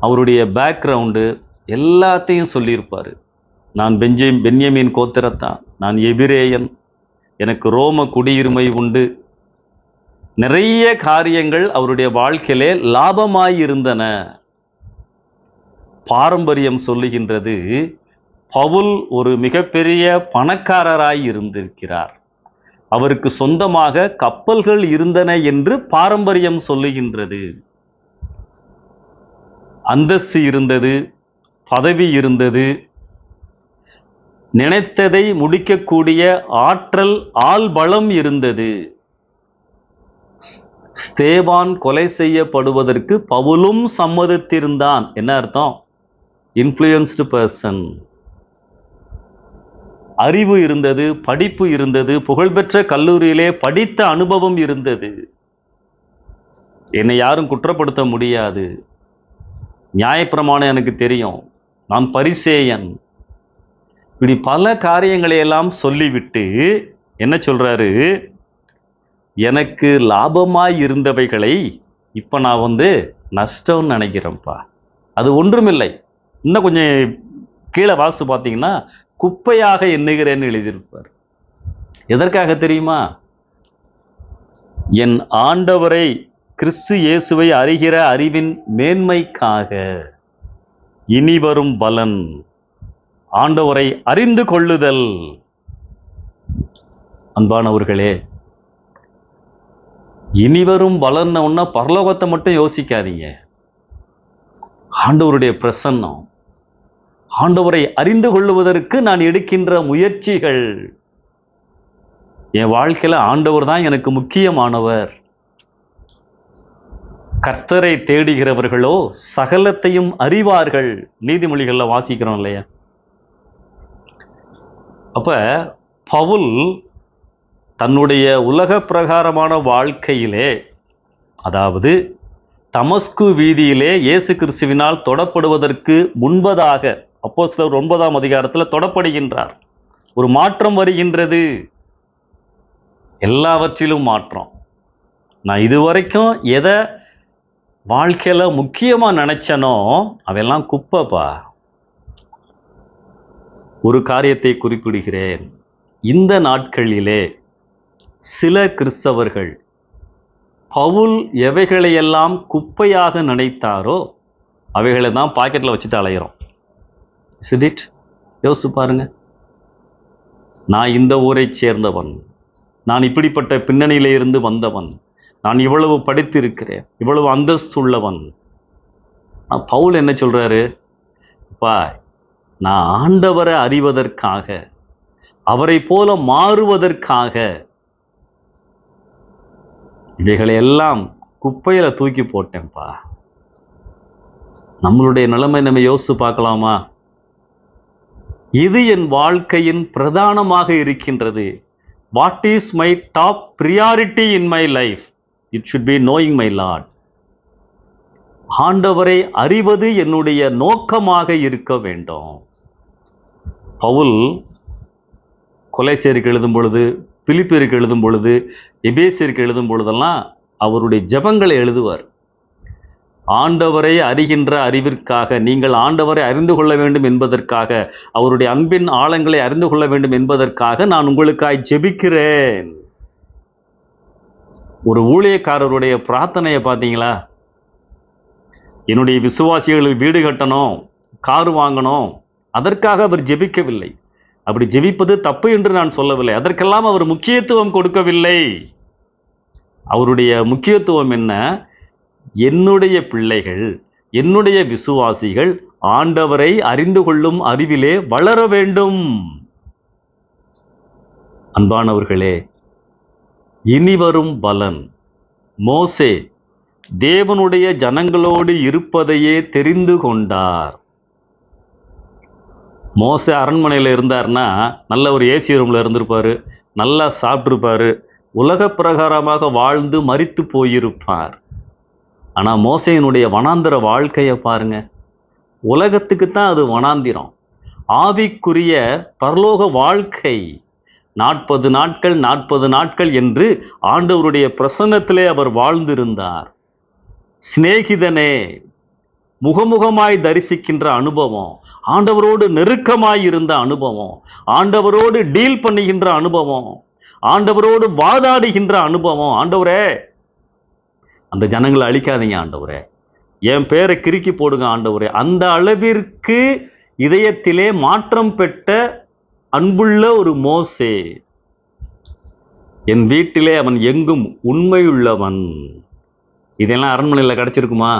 அவருடைய பேக்ரவுண்டு எல்லாத்தையும் சொல்லியிருப்பார். நான் பென்யமீன் கோத்திரத்தான், நான் எபிரேயன், எனக்கு ரோம குடியுரிமை உண்டு. நிறைய காரியங்கள் அவருடைய வாழ்க்கையிலே லாபமாயிருந்தன. பாரம்பரியம் சொல்லுகின்றது, பவுல் ஒரு மிகப்பெரிய பணக்காரராய் இருந்திருக்கிறார். அவருக்கு சொந்தமாக கப்பல்கள் இருந்தன என்று பாரம்பரியம் சொல்லுகின்றது. அந்தஸ்து இருந்தது, பதவி இருந்தது, நினைத்ததை முடிக்கக்கூடிய ஆற்றல், ஆள்பலம் இருந்தது. ஸ்தேவான் கொலை செய்யப்படுவதற்கு பவுலும் சம்மதித்திருந்தான். என்ன அர்த்தம்? Influenced person. அறிவு இருந்தது, படிப்பு இருந்தது, புகழ்பெற்ற கல்லூரியிலே படித்த அனுபவம் இருந்தது. என்னை யாரும் குற்றப்படுத்த முடியாது. நியாயப்பிரமாணம் எனக்கு தெரியும். நான் பரிசேயன். இப்படி பல காரியங்களை எல்லாம் சொல்லிவிட்டு என்ன சொல்றாரு? எனக்கு லாபமாய் இருந்தவைகளை இப்ப நான் நஷ்டம்னு நினைக்கிறேன்ப்பா. அது ஒன்றுமில்லை. இன்னும் கொஞ்சம் கீழே வாசி பார்த்தீங்கன்னா குப்பையாக எண்ணுகிறேன்னு எழுதியிருப்பார். எதற்காக தெரியுமா? என் ஆண்டவரை கிறிஸ்து இயேசுவை அறிகிற அறிவின் மேன்மைக்காக. இனிவரும் பலன் ஆண்டவரை அறிந்து கொள்ளுதல். அன்பானவர்களே, இனிவரும் பலன் ஒன்னா பரலோகத்தை மட்டும் யோசிக்காதீங்க. ஆண்டவருடைய பிரசன்னம், ஆண்டவரை அறிந்து கொள்ளுவதற்கு நான் எடுக்கின்ற முயற்சிகள். என் வாழ்க்கையில ஆண்டவர் தான் எனக்கு முக்கியமானவர். கர்த்தரை தேடுகிறவர்களோ சகலத்தையும் அறிவார்கள். நீதிமொழிகள்ல வாசிக்கிறோம் இல்லையா? அப்ப பவுல் தன்னுடைய உலக பிரகாரமான வாழ்க்கையிலே, அதாவது தமஸ்கு வீதியிலே இயேசு கிறிஸ்துவினால் தொடப்படுவதற்கு முன்பதாக அப்போஸ்தலர் 9ஆம் அதிகாரத்தில் தொடப்படுகின்றார். ஒரு மாற்றம் வருகின்றது. எல்லாவற்றிலும் மாற்றம். நான் இதுவரைக்கும் எதை வாழ்க்கையில முக்கியமா நினைச்சனோ அதெல்லாம் குப்பைப்பா. ஒரு காரியத்தை குறிப்பிடுகிறேன். இந்த நாட்களிலே சில கிறிஸ்தவர்கள் பவுல் எவைகளையெல்லாம் குப்பையாக நினைத்தாரோ அவைகளை தான் பாக்கெட்ல வச்சுட்டு அலையிறோம். யோசிச்சு பாருங்க. நான் இந்த ஊரை சேர்ந்தவன், நான் இப்படிப்பட்ட பின்னணியில இருந்து வந்தவன், நான் இவ்வளவு படித்திருக்கிறேன், இவ்வளவு அந்தஸ்து உள்ளவன். பவுல் என்ன சொல்றாரு? அப்பா, நான் ஆண்டவரை அறிவதற்காக, அவரை போல மாறுவதற்காக இவைகளை எல்லாம் குப்பையில தூக்கி போட்டேன்ப்பா. நம்மளுடைய நிலைமை நம்ம யோசிச்சு பார்க்கலாமா? இது என் வாழ்க்கையின் பிரதானமாக இருக்கின்றது. What is my top priority in my life? It should be knowing my Lord. ஆண்டவரை அறிவது என்னுடைய நோக்கமாக இருக்க வேண்டும். பவுல் கொலைசேருக்கு எழுதும் பொழுது, பிலிப்பியருக்கு எழுதும் பொழுது, எபேசியருக்கு எழுதும் பொழுதெல்லாம் அவருடைய ஜெபங்களை எழுதுவார். ஆண்டவரை அறிகின்ற அறிவிற்காக, நீங்கள் ஆண்டவரை அறிந்து கொள்ள வேண்டும் என்பதற்காக, அவருடைய அன்பின் ஆழங்களை அறிந்து கொள்ள வேண்டும் என்பதற்காக நான் உங்களுக்காய் ஜெபிக்கிறேன். ஒரு ஊழியக்காரருடைய பிரார்த்தனையை பார்த்தீங்களா? என்னுடைய விசுவாசிகளுக்கு வீடு கட்டணும், கார் வாங்கணும், அதற்காக அவர் ஜெபிக்கவில்லை. அப்படி ஜெபிப்பது தப்பு என்று நான் சொல்லவில்லை. அதற்கெல்லாம் அவர் முக்கியத்துவம் கொடுக்கவில்லை. அவருடைய முக்கியத்துவம் என்ன? என்னுடைய பிள்ளைகள், என்னுடைய விசுவாசிகள் ஆண்டவரை அறிந்து கொள்ளும் அறிவிலே வளர வேண்டும். அன்பானவர்களே, இனிவரும் பலன். மோசே தேவனுடைய ஜனங்களோடு இருப்பதையே தெரிந்து கொண்டார். மோசே அரண்மனையில் இருந்தார்னா நல்ல ஒரு ஏசி ரூம்ல இருந்திருப்பாரு, நல்லா சாப்பிட்டிருப்பாரு, உலக பிரகாரமாக வாழ்ந்து மரித்து போயிருப்பார். ஆனா மோசேயினுடைய வனாந்திர வாழ்க்கையை பாருங்க. உலகத்துக்கு தான் அது வனாந்திரம். ஆவிக்குரிய பரலோக வாழ்க்கை 40 நாட்கள் 40 நாட்கள் என்று ஆண்டவருடைய பிரசன்னத்திலே அவர் வாழ்ந்திருந்தார். சிநேகிதனே, முகமுகமாய் தரிசிக்கின்ற அனுபவம், ஆண்டவரோடு நெருக்கமாய் இருந்த அனுபவம், ஆண்டவரோடு டீல் பண்ணுகின்ற அனுபவம், ஆண்டவரோடு வாதாடுகின்ற அனுபவம். ஆண்டவரே, அந்த ஜனங்களை அழிக்காதீங்க ஆண்டவரே, என் பேரை கிறுக்கி போடுங்க ஆண்டவரே. அந்த அளவிற்கு இதயத்திலே மாற்றம் பெற்ற அன்புள்ள ஒரு மோசே. என் வீட்டிலே அவன் எங்கும் உண்மையுள்ளவன். இதெல்லாம் அரண்மனையில் கிடைச்சிருக்குமா?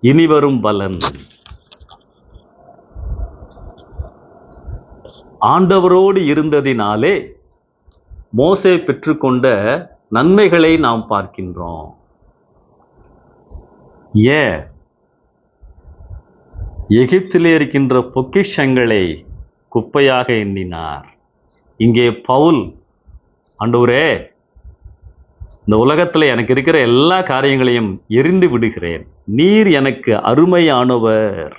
இனி வரும் பலன். ஆண்டவரோடு இருந்ததினாலே மோசே பெற்றுக்கொண்ட நன்மைகளை நாம் பார்க்கின்றோம். எகிப்திலே இருக்கின்ற பொக்கிஷங்களை குப்பையாக எண்ணினார். இங்கே பவுல், ஆண்டவரே, இந்த உலகத்தில் எனக்கு இருக்கிற எல்லா காரியங்களையும் எரிந்து விடுகிறேன், நீர் எனக்கு அருமையானவர்,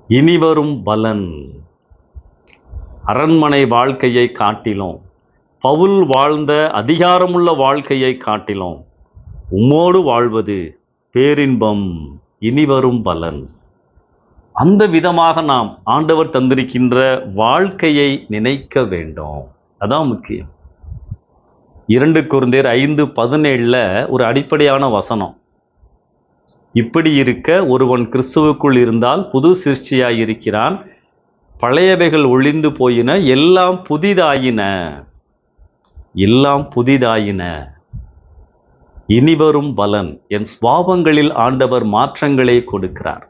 இனி வரும் பலன். அரண்மனை வாழ்க்கையை காட்டிலும், பவுல் வாழ்ந்த அதிகாரமுள்ள வாழ்க்கையை காட்டிலும் உம்மோடு வாழ்வது பேரின்பம், இனி வரும் பலன். அந்த விதமாக நாம் ஆண்டவர் தந்திருக்கின்ற வாழ்க்கையை நினைக்க வேண்டும். அதான் முக்கியம். 2 கொரிந்தியர் 5:17 ஒரு அடிப்படையான வசனம். இப்படி இருக்க ஒருவன் கிறிஸ்துவுக்குள் இருந்தால் புது சிருஷ்டியாய் இருக்கிறான், பழையவைகள் ஒழிந்து போயின, எல்லாம் புதிதாயின, எல்லாம் புதிதாயின, இனி வரும் பலன். என் சுபாவங்களில் ஆண்டவர் மாற்றங்களை கொடுக்கிறார்.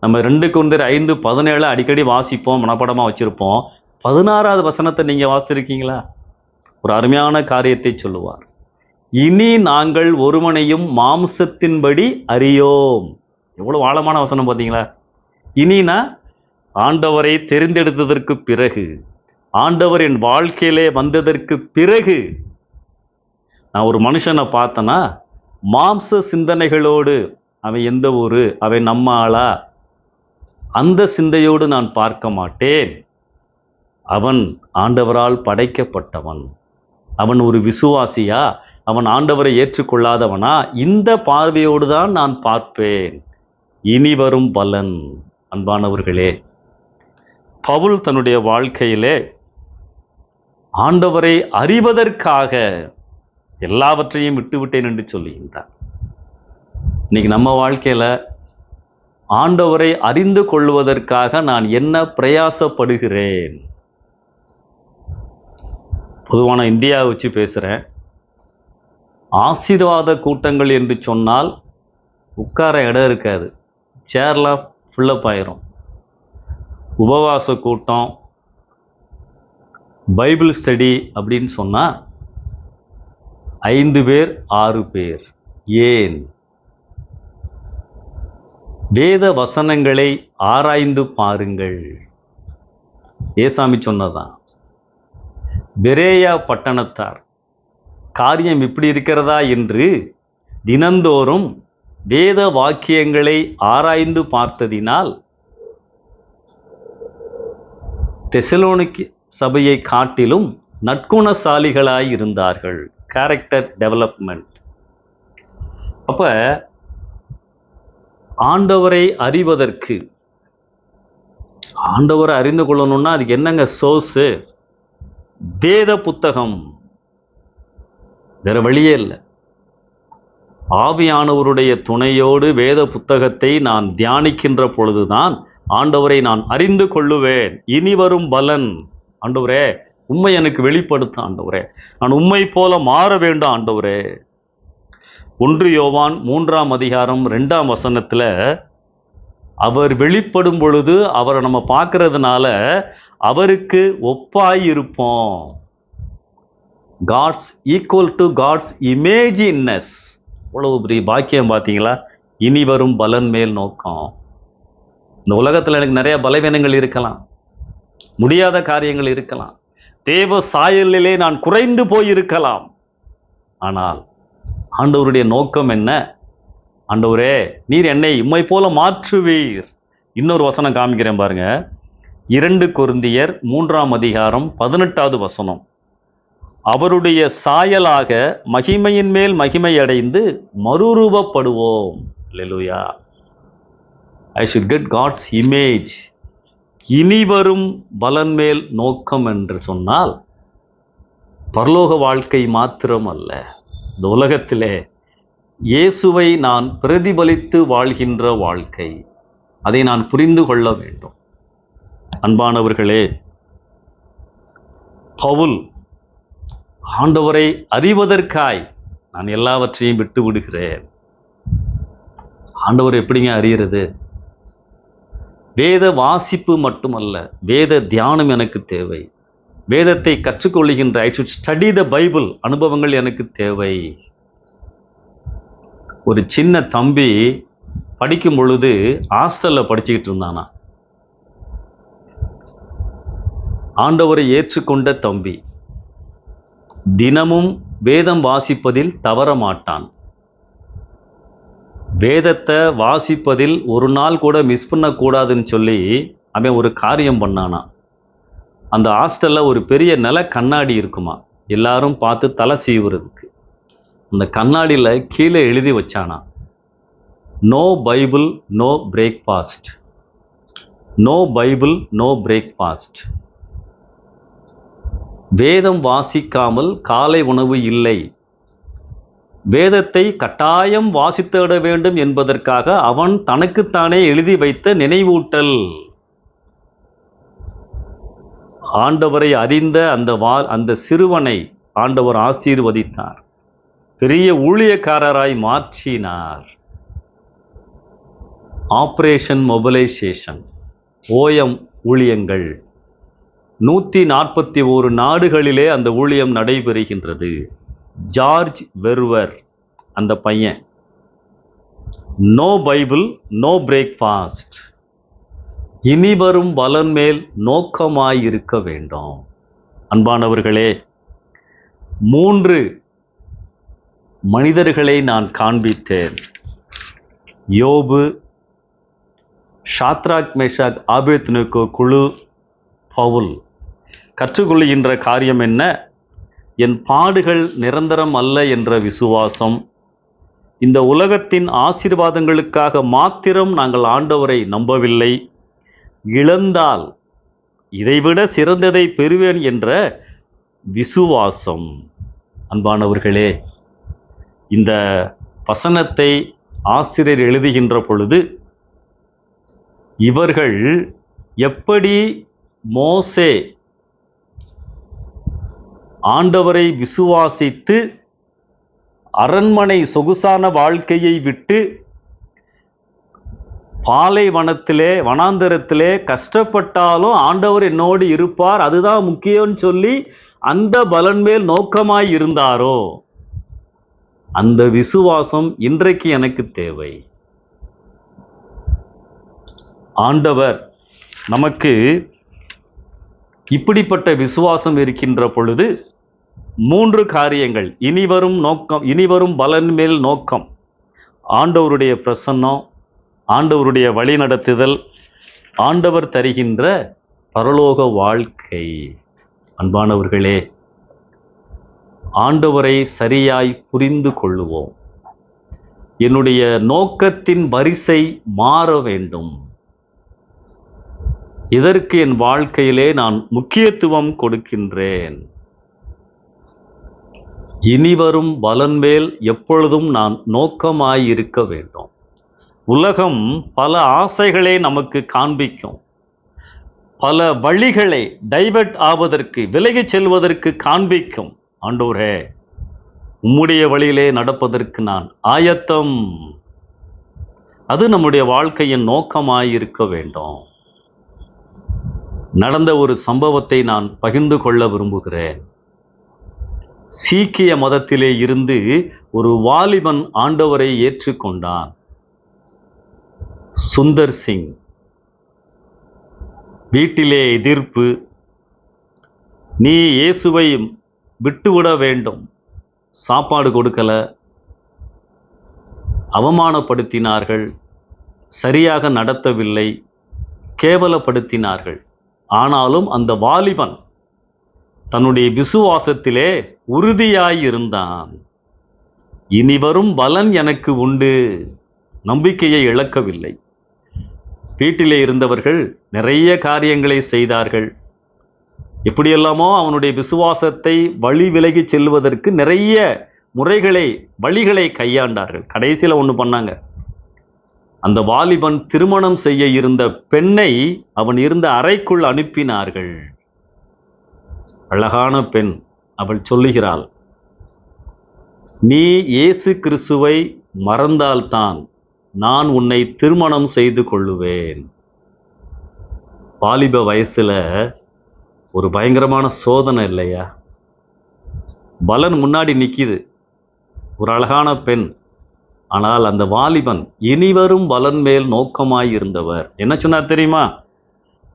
நம்ம 2 கொரிந்தியர் 5:17 அடிக்கடி வாசிப்போம், மனப்பாடமா வச்சிருப்போம். 16வது வசனத்தை நீங்க வாசிருக்கீங்களா? ஒரு அருமையான காரியத்தை சொல்லுவார். இனி நாங்கள் ஒருவனையும் மாம்சத்தின்படி அறியோம். எவ்வளவு ஆழமான வசனம் பார்த்தீங்களா? இனினா ஆண்டவரை தெரிந்தெடுத்ததற்கு பிறகு, ஆண்டவர் என் வாழ்க்கையிலே வந்ததற்கு பிறகு நான் ஒரு மனுஷனை பார்த்தனா, மாம்ச சிந்தனைகளோடு, அவன் எந்த ஊரு, அவன் நம்ம ஆளா, அந்த சிந்தையோடு நான் பார்க்க மாட்டேன். அவன் ஆண்டவரால் படைக்கப்பட்டவன், அவன் ஒரு விசுவாசியா, அவன் ஆண்டவரை ஏற்றுக்கொள்ளாதவனா, இந்த பார்வையோடு தான் நான் பார்ப்பேன். இனி வரும் பலன். அன்பானவர்களே, பவுல் தன்னுடைய வாழ்க்கையிலே ஆண்டவரை அறிவதற்காக எல்லாவற்றையும் விட்டுவிட்டேன் என்று சொல்லுகின்றார். இன்னைக்கு நம்ம வாழ்க்கையில ஆண்டவரை அறிந்து கொள்வதற்காக நான் என்ன பிரயாசப்படுகிறேன்? பொதுவான இந்தியாவை வச்சு பேசுகிறேன். ஆசீர்வாத கூட்டங்கள் என்று சொன்னால் உட்கார இடம் இருக்காது, சேர்லாம் ஃபுல்லப் ஆயிரும். உபவாச கூட்டம், பைபிள் ஸ்டடி அப்படின்னு சொன்னால் 5 பேர் 6 பேர். ஏன்? வேத வசனங்களை ஆராய்ந்து பாருங்கள். ஏசாமி சொன்னதான். பெரேயா பட்டணத்தார் காரியம் இப்படி இருக்கிறதா என்று தினந்தோறும் வேத வாக்கியங்களை ஆராய்ந்து பார்த்ததினால் தெசலோனிக்கு சபையை காட்டிலும் நற்குணசாலிகளாய் இருந்தார்கள். Character development. அப்ப ஆண்டவரை அறிவதற்கு, ஆண்டவரை அறிந்து கொள்ளணும்னா அதுக்கு என்னங்க சோர்ஸு? வேத புத்தகம். வேற வழியே இல்லை. ஆவியானவருடைய துணையோடு வேத புத்தகத்தை நான் தியானிக்கின்ற பொழுதுதான் ஆண்டவரை நான் அறிந்து கொள்ளுவேன். இனி வரும் பலன். ஆண்டவரே, உண்மை எனக்கு வெளிப்படுத்த ஆண்டவரே, நான் உண்மை போல மாற வேண்டும் ஆண்டவரே. 1 யோவான் 3ஆம் அதிகாரம் 2ஆம் வசனத்துல அவர் வெளிப்படும் பொழுது அவரை நம்ம பார்க்கறதுனால அவருக்கு ஒப்பாய் இருப்போம். God's equal to God's image in us. அவ்வளவு பெரிய பாக்கியம் பார்த்தீங்களா? இனி வரும் பலன் மேல் நோக்கம். இந்த உலகத்தில் எனக்கு நிறைய பலவீனங்கள் இருக்கலாம், முடியாத காரியங்கள் இருக்கலாம், தேவ சாயலிலே நான் குறைந்து போயிருக்கலாம். ஆனால் ஆண்டவருடைய நோக்கம் என்ன? ஆண்டவரே, நீர் என்னை உம்மை போல மாற்றுவீர். இன்னொரு வசனம் காமிக்கிறேன் பாருங்க. 2 கொரிந்தியர் 3ஆம் அதிகாரம் 18வது வசனம். அவருடைய சாயலாக மகிமையின் மேல் மகிமை அடைந்து மறுரூபப்படுவோம். அல்லேலூயா. I should get God's image. இனி வரும் பலன் மேல் நோக்கம் என்று சொன்னால் பரலோக வாழ்க்கை மாத்திரம் அல்ல, இந்த உலகத்திலே இயேசுவை நான் பிரதிபலித்து வாழ்கின்ற வாழ்க்கை. அதை நான் புரிந்து கொள்ள வேண்டும். அன்பானவர்களே, பவுல் ஆண்டவரை அறிவதற்காய் நான் எல்லாவற்றையும் விட்டு விடுகிறேன். ஆண்டவர் எப்படிங்க அறியறது? வேத வாசிப்பு மட்டுமல்ல, வேத தியானம் எனக்கு தேவை. வேதத்தை கற்றுக்கொள்கின்ற I should study the Bible அனுபவங்கள் எனக்கு தேவை. ஒரு சின்ன தம்பி படிக்கும் பொழுது ஹாஸ்டல்ல படிச்சுக்கிட்டு இருந்தானா. ஆண்டவரை ஏற்றுக்கொண்ட தம்பி தினமும் வேதம் வாசிப்பதில் தவற மாட்டான். வேதத்தை வாசிப்பதில் ஒரு நாள் கூட மிஸ் பண்ணக்கூடாதுன்னு சொல்லி அவன் ஒரு காரியம் பண்ணானா. அந்த ஹாஸ்டல்ல ஒரு பெரிய நில கண்ணாடி இருக்குமா, எல்லாரும் பார்த்து தலை சீவுறதுக்கு. அந்த கண்ணாடியில் கீழே எழுதி வச்சானா, no Bible no breakfast, no Bible no breakfast. வேதம் வாசிக்காமல் காலை உணவு இல்லை. வேதத்தை கட்டாயம் வாசித்திட வேண்டும் என்பதற்காக அவன் தனக்குத்தானே எழுதி வைத்த நினைவூட்டல். ஆண்டவரை அறிந்த அந்த சிறுவனை ஆண்டவர் ஆசீர்வதித்தார், பெரிய ஊழியக்காரராய் மாற்றினார். ஆபரேஷன் மொபிலைசேஷன், ஓஎம் ஊழியங்கள் 141 நாடுகளிலே அந்த ஊழியம் நடைபெறுகின்றது. ஜார்ஜ் வெர்வர் அந்த பையன், நோ பைபிள் நோ பிரேக்ஃபாஸ்ட், இனி வரும் பலன் மேல் நோக்கமாயிருக்க வேண்டும். அன்பானவர்களே, 3 மனிதர்களை நான் காண்பித்தேன். யோபு, ஷாத்ராக், மேஷாக், ஆபேத்நேகோ குழு, பவுல். கற்றுக்கொள்கின்ற காரியம் என்ன? என் பாடுகள் நிரந்தரம் அல்ல என்ற விசுவாசம். இந்த உலகத்தின் ஆசீர்வாதங்களுக்காக மாத்திரம் நாங்கள் ஆண்டவரை நம்பவில்லை. இழந்தால் இதைவிட சிறந்ததை பெறுவேன் என்ற விசுவாசம். அன்பானவர்களே, இந்த வசனத்தை ஆசிரியர் எழுதுகின்ற பொழுது இவர்கள் எப்படி மோசே ஆண்டவரை விசுவாசித்து அரண்மனை சொகுசான வாழ்க்கையை விட்டு பாலைவனத்திலே வனாந்தரத்திலே கஷ்டப்பட்டாலும் ஆண்டவர் என்னோடு இருப்பார், அதுதான் முக்கியம்னு சொல்லி அந்த பலன் மேல் நோக்கமாய் இருந்தாரோ, அந்த விசுவாசம் இன்றைக்கு எனக்கு தேவை. ஆண்டவர் நமக்கு இப்படிப்பட்ட விசுவாசம் இருக்கின்ற பொழுது 3 காரியங்கள், இனிவரும் பலன் மேல் நோக்கம், ஆண்டவருடைய பிரசன்னம், ஆண்டவருடைய வழி நடத்துதல், ஆண்டவர் தருகின்ற பரலோக வாழ்க்கை. அன்பானவர்களே, ஆண்டவரை சரியாய் புரிந்து கொள்ளுவோம். என்னுடைய நோக்கத்தின் வரிசை மாற வேண்டும். இதற்கு என் வாழ்க்கையிலே நான் முக்கியத்துவம் கொடுக்கின்றேன். இனிவரும் பலன் மேல் எப்பொழுதும் நான் நோக்கமாயிருக்க வேண்டும். உலகம் பல ஆசைகளை நமக்கு காண்பிக்கும், பல வழிகளை டைவர்ட் ஆவதற்கு, விலகிச் செல்வதற்கு காண்பிக்கும். ஆண்டவரே, உம்முடைய வழியிலே நடப்பதற்கு நான் ஆயத்தம். அது நம்முடைய வாழ்க்கையின் நோக்கமாயிருக்க வேண்டும். நடந்த ஒரு சம்பவத்தை நான் பகிர்ந்து கொள்ள விரும்புகிறேன். சீக்கிய மதத்திலே இருந்து ஒரு வாலிபன் ஆண்டவரை ஏற்றுக்கொண்டான். சுந்தர் சிங். வீட்டிலே எதிர்ப்பு, நீ இயேசுவை விட்டுவிட வேண்டும், சாப்பாடு கொடுக்கல, அவமானப்படுத்தினார்கள், சரியாக நடத்தவில்லை, கேவலப்படுத்தினார்கள். ஆனாலும் அந்த வாலிபன் தன்னுடைய விசுவாசத்திலே உறுதியாயிருந்தான். இனிவரும் பலன் எனக்கு உண்டு, நம்பிக்கையை இழக்கவில்லை. வீட்டிலே இருந்தவர்கள் நிறைய காரியங்களை செய்தார்கள். எப்படியெல்லாமோ அவனுடைய விசுவாசத்தை வழி விலகி செல்வதற்கு நிறைய வழிகளை கையாண்டார்கள். கடைசியில் ஒன்று பண்ணாங்க. அந்த வாலிபன் திருமணம் செய்ய இருந்த பெண்ணை அவன் இருந்த அறைக்குள் அனுப்பினார்கள். அழகான பெண். அவள் சொல்லுகிறாள், நீ இயேசு கிறிஸ்துவை மறந்தால்தான் நான் உன்னை திருமணம் செய்து கொள்ளுவேன். வாலிப வயசுல ஒரு பயங்கரமான சோதனை இல்லையா? பலன் முன்னாடி நிக்குது, ஒரு அழகான பெண். ஆனால் அந்த வாலிபன் இனிவரும் பலன் மேல் நோக்கமாய் இருந்தவர். என்ன சொன்னார் தெரியுமா?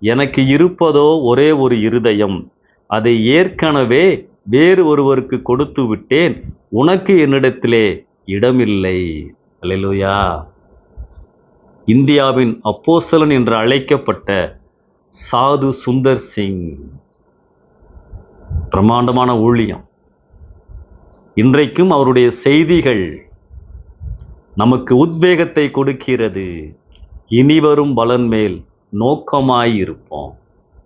எனக்கு இருப்பதோ ஒரே ஒரு இருதயம், அதை ஏற்கனவே வேறு ஒருவருக்கு கொடுத்து விட்டேன், உனக்கு என்னிடத்திலே இடமில்லை. அல்லேலூயா. இந்தியாவின் அப்போஸ்தலன் என்று அழைக்கப்பட்ட சாது சுந்தர் சிங், பிரம்மாண்டமான ஊழியம். இன்றைக்கும் அவருடைய செய்திகள் நமக்கு உத்வேகத்தை கொடுக்கிறது. இனிவரும் பலன் மேல் நோக்கமாயிருப்போம்.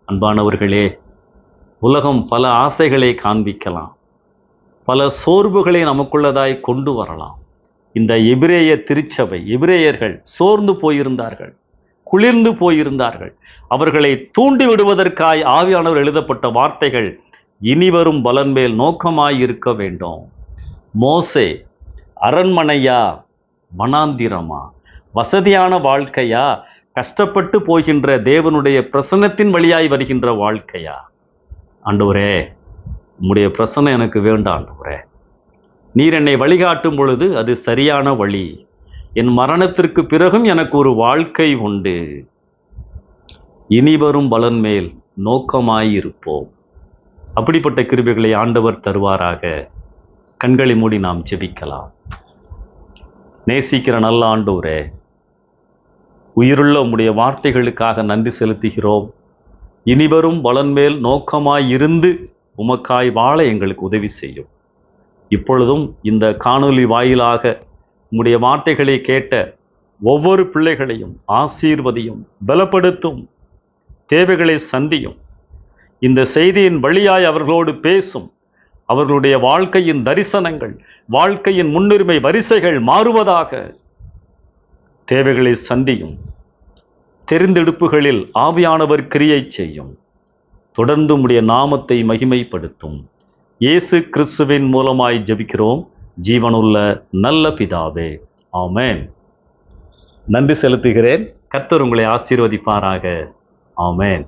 அன்பானவர்களே, உலகம் பல ஆசைகளை காண்பிக்கலாம், பல சோர்வுகளை நமக்குள்ளதாய் கொண்டு வரலாம். இந்த எபிரேய திருச்சபை, எபிரேயர்கள் சோர்ந்து போயிருந்தார்கள், குளிர்ந்து போயிருந்தார்கள். அவர்களை தூண்டி விடுவதற்காய் ஆவியானவர் எழுதப்பட்ட வார்த்தைகள், இனிவரும் பலன் மேல் நோக்கமாய் இருக்க வேண்டும். மோசே, அரண்மனையா வனாந்திரமா, வசதியான வாழ்க்கையா, கஷ்டப்பட்டு போகின்ற தேவனுடைய பிரசன்னத்தின் வழியாய் வருகின்ற வாழ்க்கையா? ஆண்டவரே, உம்முடைய பிரசன்னம் எனக்கு வேண்டாம் ஆண்டவரே. நீர் என்னை வழிகாட்டும் பொழுது அது சரியான வழி. என் மரணத்திற்கு பிறகும் எனக்கு ஒரு வாழ்க்கை உண்டு. இனிவரும் பலன் மேல் நோக்கமாயிருப்போம். அப்படிப்பட்ட கிருபைகளை ஆண்டவர் தருவாராக. கண்களை மூடி நாம் ஜெபிக்கலாம். நேசிக்கிற நல்ல ஆண்டவரே, உயிருள்ள உம்முடைய வார்த்தைகளுக்காக நன்றி செலுத்துகிறோம். இனிவரும் பலன் மேல் நோக்கமாய் இருந்து உமக்காய் வாழ எங்களுக்கு உதவி செய்யும். இப்பொழுதும் இந்த காணொளி வாயிலாக உம்முடைய வார்த்தைகளை கேட்ட ஒவ்வொரு பிள்ளைகளையும் ஆசீர்வதியும், பலப்படுத்தும், தேவைகளை சந்தியும். இந்த செய்தியின் வழியாய் அவர்களோடு பேசும். அவர்களுடைய வாழ்க்கையின் தரிசனங்கள், வாழ்க்கையின் முன்னுரிமை வரிசைகள் மாறுவதாக. தேவைகளை சந்தியும். தெரிந்தெடுப்புகளில் ஆவியானவர் கிரியை செய்யும். தொடர்ந்து உம்முடைய நாமத்தை மகிமைப்படுத்தும். இயேசு கிறிஸ்துவின் மூலமாய் ஜெபிக்கிறோம் ஜீவனுள்ள நல்ல பிதாவே, ஆமென். நன்றி செலுத்துகிறேன். கர்த்தர் உங்களை ஆசீர்வதிப்பாராக. ஆமென்.